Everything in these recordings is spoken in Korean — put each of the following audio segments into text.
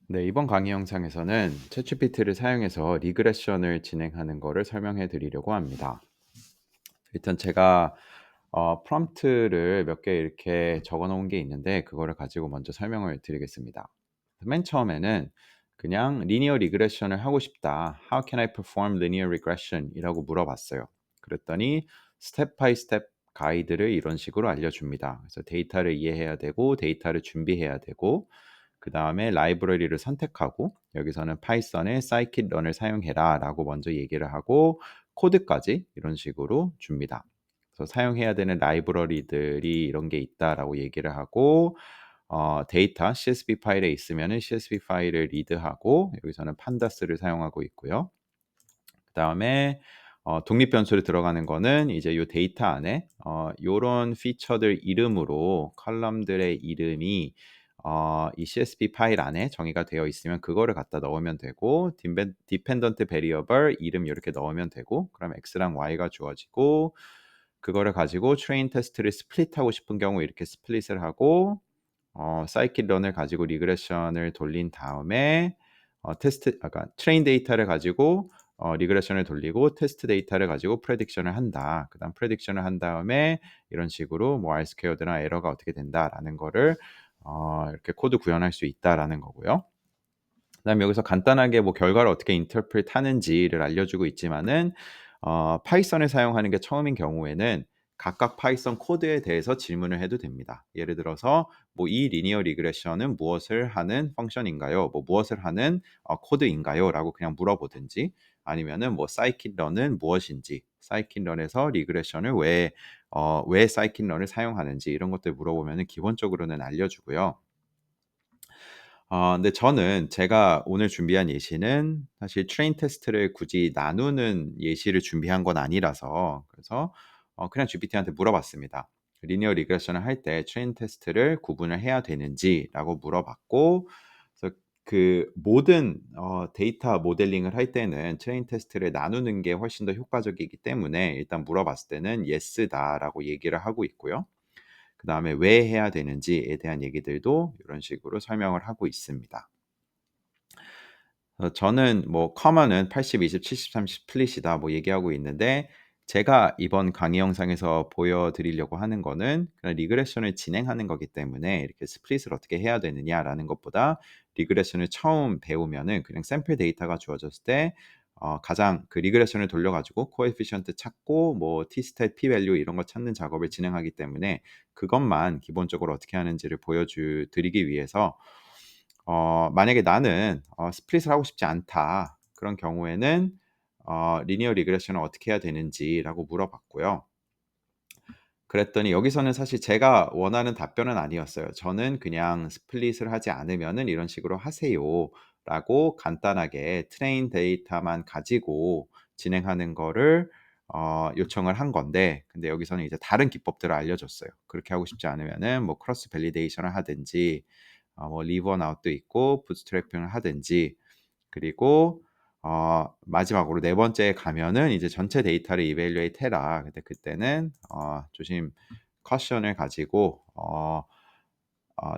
네, 이번 강의 영상에서는 챗GPT를 사용해서 리그레션을 진행하는 거를 설명해 드리려고 합니다. 일단 제가 프롬프트를 몇 개 이렇게 적어 놓은 게 있는데 그거를 가지고 먼저 설명을 드리겠습니다. 맨 처음에는 그냥 linear regression을 하고 싶다. How can I perform linear regression? 이라고 물어봤어요. 그랬더니 스텝 바이 스텝 가이드를 이런 식으로 알려줍니다. 그래서 데이터를 이해해야 되고 데이터를 준비해야 되고 그다음에 라이브러리를 선택하고 여기서는 파이썬의 scikit-learn을 사용해라라고 먼저 얘기를 하고 코드까지 이런 식으로 줍니다. 그래서 사용해야 되는 라이브러리들이 이런 게 있다라고 얘기를 하고 데이터 CSV 파일에 있으면은 CSV 파일을 리드하고 여기서는 판다스를 사용하고 있고요. 그다음에 독립 변수로 들어가는 거는 이제 요 데이터 안에 요런 피처들 이름으로 컬럼들의 이름이 이 CSV 파일 안에 정의가 되어 있으면 그거를 갖다 넣으면 되고 디펜던트 베리어블 이름 요렇게 넣으면 되고 그럼 x랑 y가 주어지고 그거를 가지고 트레인 테스트를 스플릿하고 싶은 경우 이렇게 스플릿을 하고 scikit-learn을 가지고 리그레션을 돌린 다음에 그러니까 트레인 데이터를 가지고 리그레션을 돌리고 테스트 데이터를 가지고 프레딕션을 한다. 그다음 프레딕션을 한 다음에 이런 식으로 뭐 R 스퀘어드나 에러가 어떻게 된다라는 거를 이렇게 코드 구현할 수 있다라는 거고요. 그다음에 여기서 간단하게 뭐 결과를 어떻게 인터프리트 하는지를 알려주고 있지만은 파이썬을 사용하는 게 처음인 경우에는 각각 파이썬 코드에 대해서 질문을 해도 됩니다. 예를 들어서 뭐 이 리니어 리그레션은 무엇을 하는 펑션인가요? 뭐 무엇을 하는 코드인가요?라고 그냥 물어보든지 아니면은 뭐 scikit-learn은 무엇인지, scikit-learn에서 리그레션을 왜 scikit-learn을 사용하는지 이런 것들 물어보면은 기본적으로는 알려주고요. 근데 저는 제가 오늘 준비한 예시는 사실 트레인 테스트를 굳이 나누는 예시를 준비한 건 아니라서 그래서 그냥 GPT한테 물어봤습니다. 리니어 리그레션을 할 때 트레인 테스트를 구분을 해야 되는지라고 물어봤고 그래서 그 모든 데이터 모델링을 할 때는 트레인 테스트를 나누는 게 훨씬 더 효과적이기 때문에 일단 물어봤을 때는 yes다라고 얘기를 하고 있고요. 그다음에 왜 해야 되는지에 대한 얘기들도 이런 식으로 설명을 하고 있습니다. 저는 뭐 커먼은 80, 20, 70, 30 스플릿이다 뭐 얘기하고 있는데 제가 이번 강의 영상에서 보여드리려고 하는 거는 그냥 리그레션을 진행하는 거기 때문에 이렇게 스플릿을 어떻게 해야 되느냐라는 것보다 리그레션을 처음 배우면은 그냥 샘플 데이터가 주어졌을 때 가장 그 리그레션을 돌려가지고 코에피션트 찾고 뭐 T스탯, P-밸류 이런 거 찾는 작업을 진행하기 때문에 그것만 기본적으로 어떻게 하는지를 드리기 위해서 만약에 나는 스플릿을 하고 싶지 않다. 그런 경우에는 리니어 리그레션을 어떻게 해야 되는지라고 물어봤고요. 그랬더니 여기서는 사실 제가 원하는 답변은 아니었어요. 저는 그냥 "스플릿을 하지 않으면은 이런 식으로 하세요."라고 간단하게 트레인 데이터만 가지고 진행하는 거를 요청을 한 건데 근데 여기서는 이제 다른 기법들을 알려줬어요. 그렇게 하고 싶지 않으면은 뭐 크로스 밸리데이션을 하든지 뭐 리브 온 아웃도 있고 부트스트래핑을 하든지 그리고 마지막으로 네 번째에 가면은 이제 전체 데이터를 이밸류에이트 해라. 근데 그때는 조심 caution을 가지고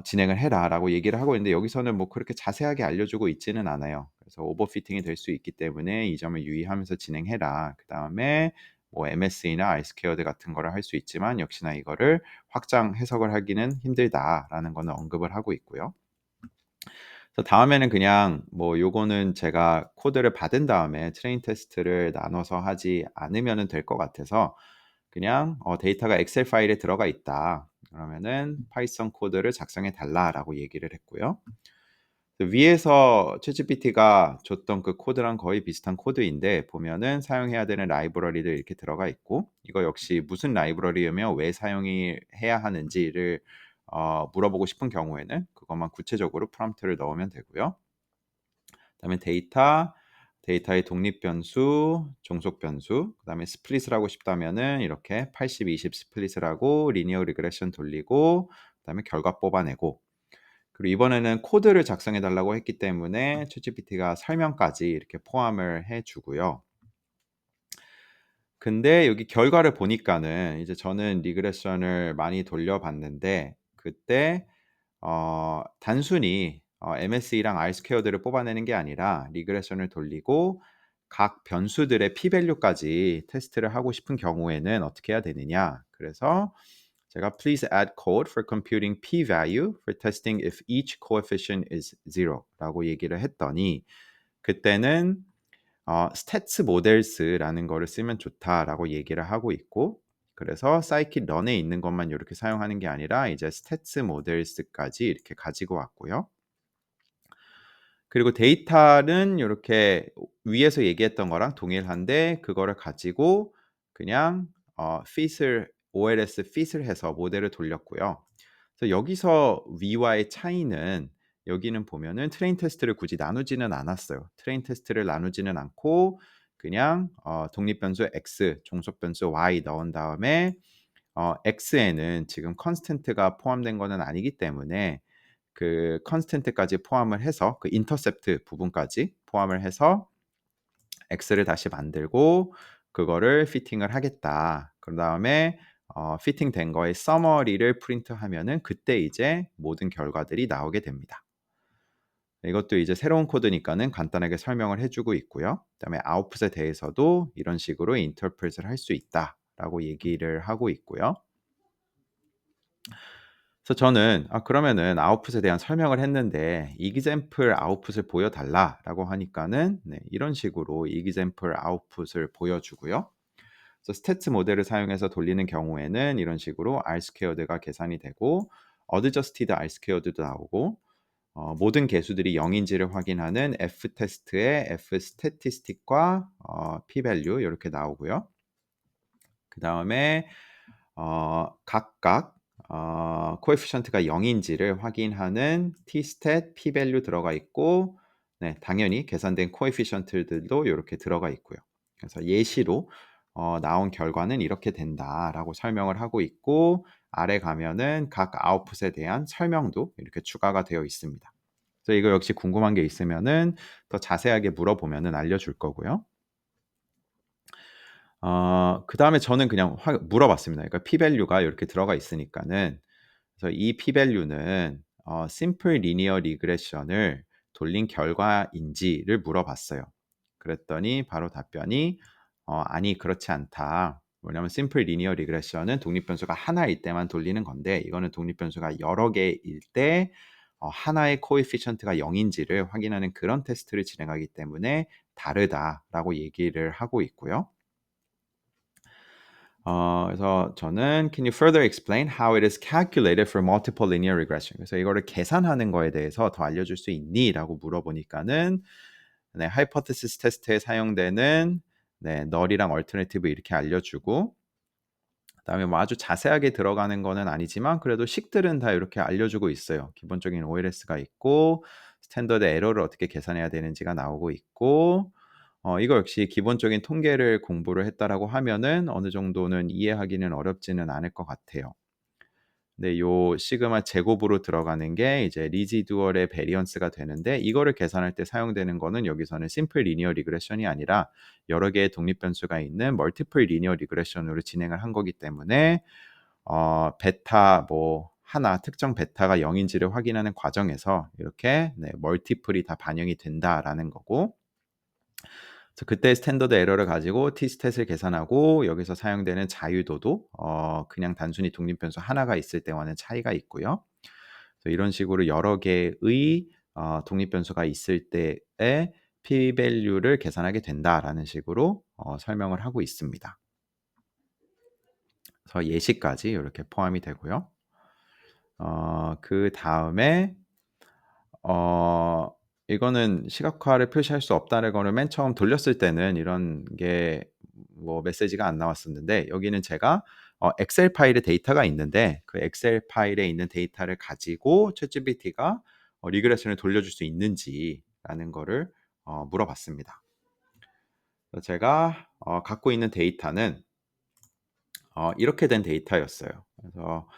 진행을 해라라고 얘기를 하고 있는데 여기서는 뭐 그렇게 자세하게 알려주고 있지는 않아요. 그래서 오버피팅이 될 수 있기 때문에 이 점을 유의하면서 진행해라. 그다음에 뭐 MSE나 Isquared 같은 거를 할 수 있지만 역시나 이거를 확장 해석을 하기는 힘들다라는 거는 언급을 하고 있고요. 그래서 다음에는 그냥 뭐 요거는 제가 코드를 받은 다음에 트레인 테스트를 나눠서 하지 않으면은 될 것 같아서 그냥 데이터가 엑셀 파일에 들어가 있다. 그러면은 파이썬 코드를 작성해 달라라고 얘기를 했고요. 그 위에서 챗GPT가 줬던 그 코드랑 거의 비슷한 코드인데 보면은 사용해야 되는 라이브러리들 이렇게 들어가 있고 이거 역시 무슨 라이브러리이며 왜 사용이 해야 하는지를 물어보고 싶은 경우에는 그것만 구체적으로 프롬프트를 넣으면 되고요. 그다음에 데이터의 독립 변수, 종속 변수, 그다음에 스플릿을 하고 싶다면은 이렇게 80, 20 스플릿을 하고 리니어 리그레션 돌리고 그다음에 결과 뽑아내고 그리고 이번에는 코드를 작성해 달라고 했기 때문에 챗GPT가 설명까지 이렇게 포함을 해 주고요. 근데 여기 결과를 보니까는 이제 저는 리그레션을 많이 돌려 봤는데 그때 단순히 MSE랑 R-스퀘어드를 뽑아내는 게 아니라 리그레션을 돌리고 각 변수들의 p-value까지 테스트를 하고 싶은 경우에는 어떻게 해야 되느냐. 그래서 제가 please add code for computing p-value for testing if each coefficient is 0라고 얘기를 했더니 그때는 stats models라는 거를 쓰면 좋다라고 얘기를 하고 있고 그래서 scikit-learn에 있는 것만 이렇게 사용하는 게 아니라 이제 stats models까지 이렇게 가지고 왔고요. 그리고 데이터는 이렇게 위에서 얘기했던 거랑 동일한데 그거를 가지고 그냥 fit을 OLS fit을 해서 모델을 돌렸고요. 그래서 여기서 위와의 차이는 여기는 보면은 트레인 테스트를 굳이 나누지는 않았어요. 트레인 테스트를 나누지는 않고 그냥 독립 변수 x, 종속 변수 y 넣은 다음에 x에는 지금 컨스턴트가 포함된 거는 아니기 때문에 그 컨스턴트까지 포함을 해서 그 인터셉트 부분까지 포함을 해서 x를 다시 만들고 그거를 피팅을 하겠다. 그다음에 피팅 된 거의 서머리를 프린트하면은 그때 이제 모든 결과들이 나오게 됩니다. 이것도 이제 새로운 코드니까는 간단하게 설명을 해주고 있고요. 그다음에 아웃풋에 대해서도 이런 식으로 인터프렛을 할 수 있다라고 얘기를 하고 있고요. 그래서 저는 그러면은 아웃풋에 대한 설명을 했는데 example 아웃풋을 보여달라라고 하니까는 이런 식으로 example 아웃풋을 보여주고요. 그래서 스태츠 모델을 사용해서 돌리는 경우에는 이런 식으로 R-스퀘어드가 계산이 되고 어드저스티드 R-스퀘어드도 나오고 모든 개수들이 0인지를 확인하는 F-테스트의 F-스태티스틱과 p-value 이렇게 나오고요. 그 다음에 각각 코에피션트가 0인지를 확인하는 t-stat, p-value 들어가 있고 당연히 계산된 코에피션트들도 이렇게 들어가 있고요. 그래서 예시로 나온 결과는 이렇게 된다라고 설명을 하고 있고 아래 가면은 각 아웃풋에 대한 설명도 이렇게 추가가 되어 있습니다. 그래서 이거 역시 궁금한 게 있으면은 더 자세하게 물어보면은 알려줄 거고요. 그다음에 저는 그냥 물어봤습니다. 그러니까 p-value가 이렇게 들어가 있으니까는 그래서 이 p-value는 simple linear regression을 돌린 결과인지를 물어봤어요. 그랬더니 바로 답변이 아니 그렇지 않다. 왜냐하면 simple linear regression은 독립변수가 하나일 때만 돌리는 건데 이거는 독립변수가 여러 개일 때 하나의 코에피션트가 0인지를 확인하는 그런 테스트를 진행하기 때문에 다르다라고 얘기를 하고 있고요. 그래서 저는 Can you further explain how it is calculated for multiple linear regression? 그래서 이거를 계산하는 거에 대해서 더 알려줄 수 있니? 라고 물어보니까는 하이포테시스 테스트에 사용되는 널이랑 얼터내티브 이렇게 알려주고 그다음에 뭐 아주 자세하게 들어가는 거는 아니지만 그래도 식들은 다 이렇게 알려주고 있어요. 기본적인 OLS가 있고 스탠더드 에러를 어떻게 계산해야 되는지가 나오고 있고 이거 역시 기본적인 통계를 공부를 했다라고 하면은 어느 정도는 이해하기는 어렵지는 않을 것 같아요. 근데 요 시그마 제곱으로 들어가는 게 이제 리지두얼의 베리언스가 되는데 이거를 계산할 때 사용되는 거는 여기서는 심플 리니어 리그레션이 아니라 여러 개의 독립 변수가 있는 멀티플 리니어 리그레션으로 진행을 한 거기 때문에 베타 뭐 하나 특정 베타가 0인지를 확인하는 과정에서 이렇게 멀티플이 다 반영이 된다라는 거고 그래서 그때 스탠더드 에러를 가지고 t-stat을 계산하고 여기서 사용되는 자유도도 그냥 단순히 독립 변수 하나가 있을 때와는 차이가 있고요. 그래서 이런 식으로 여러 개의 독립 변수가 있을 때의 p-value를 계산하게 된다라는 식으로 설명을 하고 있습니다. 그래서 예시까지 이렇게 포함이 되고요. 그 다음에 이거는 시각화를 표시할 수 없다는 거를 맨 처음 돌렸을 때는 이런 게 뭐 메시지가 안 나왔었는데 여기는 제가 엑셀 파일에 데이터가 있는데 그 엑셀 파일에 있는 데이터를 가지고 챗GPT가 리그레션을 돌려줄 수 있는지라는 거를 물어봤습니다. 그래서 제가 갖고 있는 데이터는 이렇게 된 데이터였어요. 그래서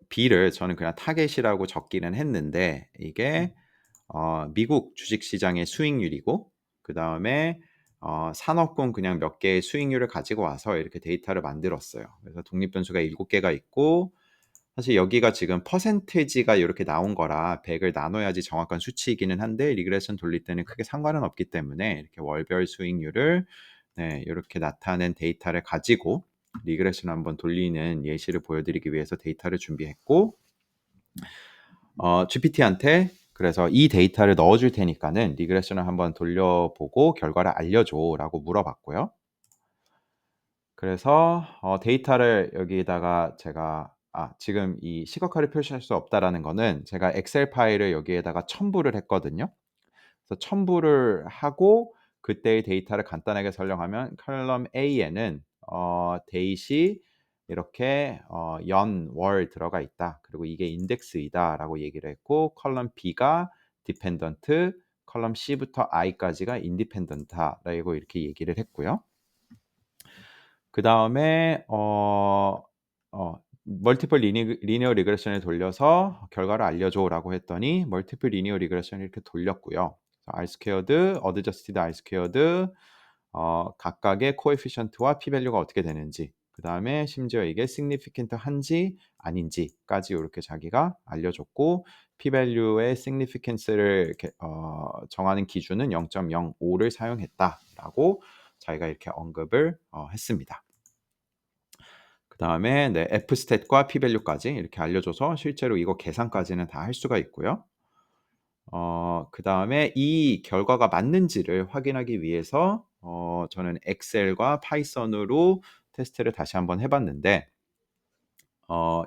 B를 저는 그냥 타겟이라고 적기는 했는데 이게 미국 주식시장의 수익률이고 그 다음에 산업군 그냥 몇 개의 수익률을 가지고 와서 이렇게 데이터를 만들었어요. 그래서 독립변수가 7개가 있고 사실 여기가 지금 퍼센티지가 요렇게 나온 거라 100을 나눠야지 정확한 수치이기는 한데 리그레션 돌릴 때는 크게 상관은 없기 때문에 이렇게 월별 수익률을 네 요렇게 나타낸 데이터를 가지고 리그레션 한번 돌리는 예시를 보여드리기 위해서 데이터를 준비했고 GPT한테 그래서 "이 데이터를 넣어 줄 테니까는 리그레션을 한번 돌려보고 결과를 알려줘."라고 물어봤고요. 그래서 데이터를 여기에다가 제가 지금 이 시각화를 표시할 수 없다라는 거는 제가 엑셀 파일을 여기에다가 첨부를 했거든요. 그래서 첨부를 하고 그때의 데이터를 간단하게 설명하면 컬럼 A에는 데이시 이렇게 연, 월 들어가 있다. 그리고 이게 인덱스이다라고 얘기를 했고 컬럼 B가 디펜던트, 컬럼 C부터 I까지가 인디펜던트다라고 이렇게 얘기를 했고요. 그다음에 멀티플 리니어 리그레션을 돌려서 "결과를 알려줘."라고 했더니 멀티플 리니어 리그레션을 이렇게 돌렸고요. R 스퀘어드, 어드저스티드 R 스퀘어드 각각의 코에피션트와 p 밸류가 어떻게 되는지 그다음에 심지어 이게 significant 한지 아닌지까지 요렇게 자기가 알려줬고 p 밸류의 significance를 이렇게 정하는 기준은 0.05를 사용했다라고 자기가 이렇게 언급을 했습니다. 그다음에 네 F 스탯과 p 밸류까지 이렇게 알려줘서 실제로 이거 계산까지는 다 할 수가 있고요. 그다음에 이 결과가 맞는지를 확인하기 위해서 저는 엑셀과 파이썬으로 테스트를 다시 한번 해 봤는데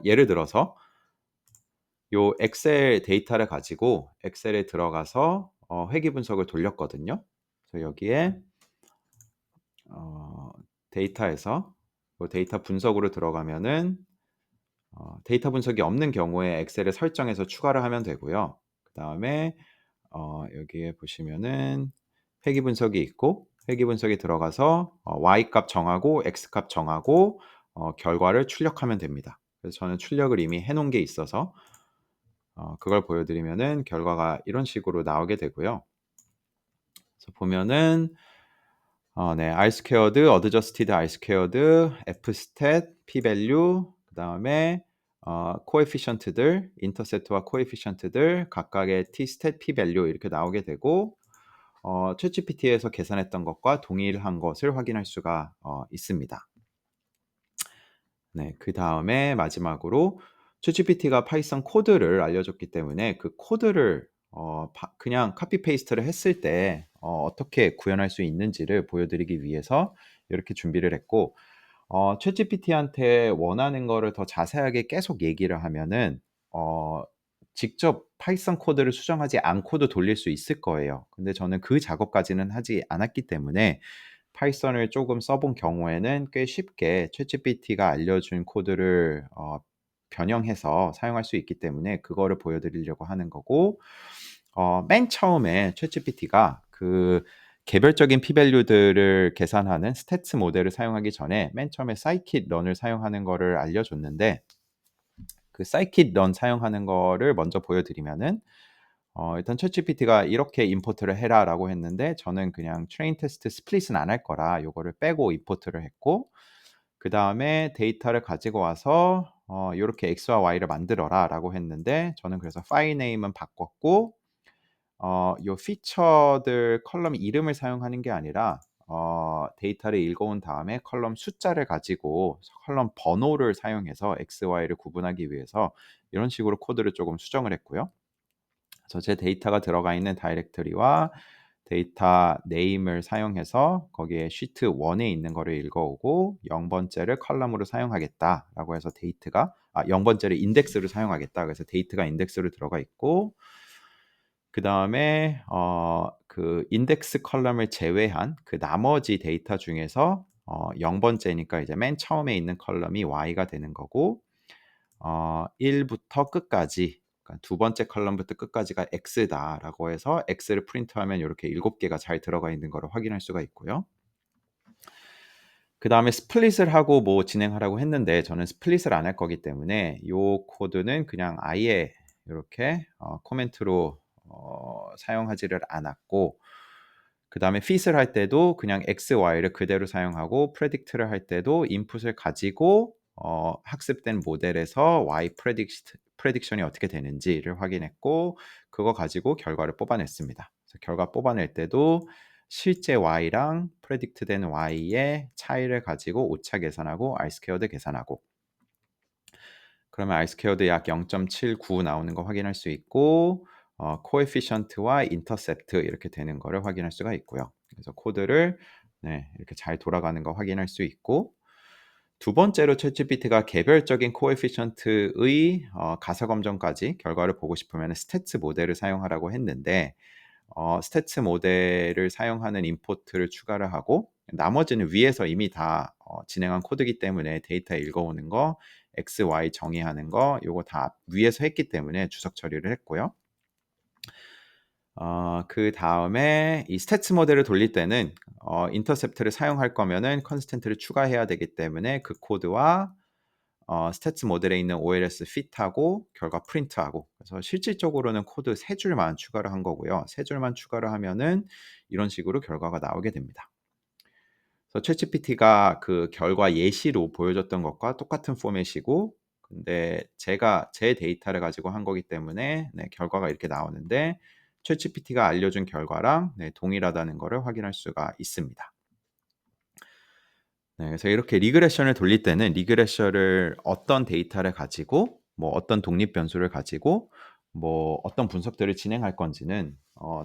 예를 들어서 요 엑셀 데이터를 가지고 엑셀에 들어가서 회귀 분석을 돌렸거든요. 그래서 여기에 데이터에서 요 데이터 분석으로 들어가면은 데이터 분석이 없는 경우에 엑셀에 설정해서 추가를 하면 되고요. 그다음에 여기에 보시면은 회귀 분석이 있고 회귀 분석에 들어가서 y 값 정하고 x 값 정하고 결과를 출력하면 됩니다. 그래서 저는 출력을 이미 해 놓은 게 있어서 그걸 보여드리면은 결과가 이런 식으로 나오게 되고요. 그래서 보면은 네 R 스퀘어드, 어드저스티드 R 스퀘어드, F 스탯, P 밸류 그다음에 코에피션트들, 인터셉트와 코에피션트들 각각의 T 스탯, P 밸류 이렇게 나오게 되고 챗GPT에서 계산했던 것과 동일한 것을 확인할 수가 있습니다. 네, 그다음에 마지막으로 챗GPT가 파이썬 코드를 알려줬기 때문에 그 코드를 그냥 카피 페이스트를 했을 때 어떻게 구현할 수 있는지를 보여드리기 위해서 이렇게 준비를 했고 챗GPT한테 원하는 거를 더 자세하게 계속 얘기를 하면은 직접 파이썬 코드를 수정하지 않고도 돌릴 수 있을 거예요. 근데 저는 그 작업까지는 하지 않았기 때문에 파이썬을 조금 써본 경우에는 꽤 쉽게 챗GPT가 알려준 코드를 변형해서 사용할 수 있기 때문에 그거를 보여드리려고 하는 거고 맨 처음에 챗GPT가 그 개별적인 p 밸류들을 계산하는 스태츠 모델을 사용하기 전에 맨 처음에 scikit-learn을 사용하는 거를 알려줬는데 그 scikit-learn 사용하는 거를 먼저 보여드리면은 일단 챗GPT가 "이렇게 임포트를 해라."라고 했는데 저는 그냥 트레인 테스트 스플릿은 안 할 거라 요거를 빼고 임포트를 했고 그다음에 데이터를 가지고 와서 "요렇게 X와 Y를 만들어라."라고 했는데 저는 그래서 파일 네임은 바꿨고 요 피처들 컬럼 이름을 사용하는 게 아니라 데이터를 읽어온 다음에 컬럼 숫자를 가지고 컬럼 번호를 사용해서 X, Y를 구분하기 위해서 이런 식으로 코드를 조금 수정을 했고요. 그래서 제 데이터가 들어가 있는 다이렉터리와 데이터 네임을 사용해서 거기에 시트 1에 있는 거를 읽어오고 0번째를 컬럼으로 사용하겠다라고 해서 데이트가 0번째를 인덱스로 사용하겠다. 그래서 데이트가 인덱스로 들어가 있고 그다음에 그 인덱스 컬럼을 제외한 그 나머지 데이터 중에서 0번째니까 이제 맨 처음에 있는 컬럼이 Y가 되는 거고 1부터 끝까지 그러니까 두 번째 컬럼부터 끝까지가 X다라고 해서 X를 프린트하면 요렇게 7개가 잘 들어가 있는 거를 확인할 수가 있고요. 그다음에 스플릿을 하고 뭐 진행하라고 했는데 저는 스플릿을 안 할 거기 때문에 요 코드는 그냥 아예 요렇게 코멘트로 사용하지를 않았고 그다음에 fit을 할 때도 그냥 X, Y를 그대로 사용하고 predict를 할 때도 인풋을 가지고 학습된 모델에서 Y 프레딕션이 어떻게 되는지를 확인했고 그거 가지고 결과를 뽑아냈습니다. 그래서 결과 뽑아낼 때도 실제 Y랑 프레딕트된 Y의 차이를 가지고 오차 계산하고 R 스퀘어드 계산하고 그러면 R 스퀘어드 약 0.79 나오는 거 확인할 수 있고 코에피션트와 인터셉트 이렇게 되는 거를 확인할 수가 있고요. 그래서 코드를 이렇게 잘 돌아가는 거 확인할 수 있고 두 번째로 챗GPT가 개별적인 코에피션트의 가사 검정까지 결과를 보고 싶으면 스태츠 모델을 사용하라고 했는데 스태츠 모델을 사용하는 인풋을 추가를 하고 나머지는 위에서 이미 다 진행한 코드이기 때문에 데이터 읽어오는 거, X, Y 정의하는 거 요거 다 위에서 했기 때문에 주석 처리를 했고요. 그다음에 이 스태츠 모델을 돌릴 때는 인터셉트를 사용할 거면은 컨스턴트를 추가해야 되기 때문에 그 코드와 스태츠 모델에 있는 OLS fit하고 결과 프린트하고 그래서 실질적으로는 코드 3줄만 추가를 한 거고요. 3줄만 추가를 하면은 이런 식으로 결과가 나오게 됩니다. 그래서 챗GPT가 그 결과 예시로 보여줬던 것과 똑같은 포맷이고 근데 제가 제 데이터를 가지고 한 거기 때문에 결과가 이렇게 나오는데 챗GPT가 알려준 결과랑 동일하다는 것을 확인할 수가 있습니다. 그래서 이렇게 리그레션을 돌릴 때는 리그레션을 어떤 데이터를 가지고 뭐 어떤 독립 변수를 가지고 뭐 어떤 분석들을 진행할 건지는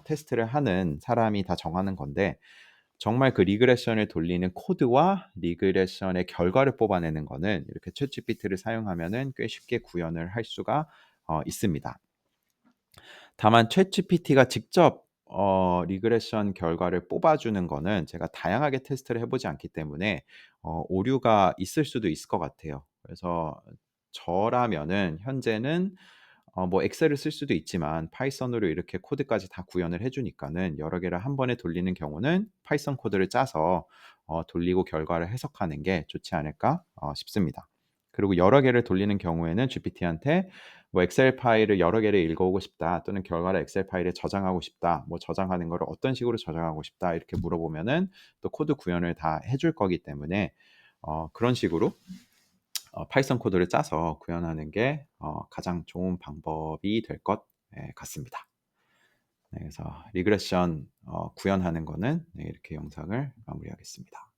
테스트를 하는 사람이 다 정하는 건데 정말 그 리그레션을 돌리는 코드와 리그레션의 결과를 뽑아내는 거는 이렇게 챗GPT를 사용하면은 꽤 쉽게 구현을 할 수가 있습니다. 다만 챗GPT가 직접 리그레션 결과를 뽑아주는 거는 제가 다양하게 테스트를 해보지 않기 때문에 오류가 있을 수도 있을 것 같아요. 그래서 저라면은 현재는 뭐 엑셀을 쓸 수도 있지만 파이썬으로 이렇게 코드까지 다 구현을 해주니까는 여러 개를 한 번에 돌리는 경우는 파이썬 코드를 짜서 돌리고 결과를 해석하는 게 좋지 않을까 싶습니다. 그리고 여러 개를 돌리는 경우에는 GPT한테 뭐 엑셀 파일을 여러 개를 읽어오고 싶다 또는 결과를 엑셀 파일에 저장하고 싶다 뭐 저장하는 거를 어떤 식으로 저장하고 싶다 이렇게 물어보면은 또 코드 구현을 다 해줄 거기 때문에 그런 식으로 파이썬 코드를 짜서 구현하는 게 가장 좋은 방법이 될 것 같습니다. 그래서 리그레션 구현하는 거는 이렇게 영상을 마무리하겠습니다.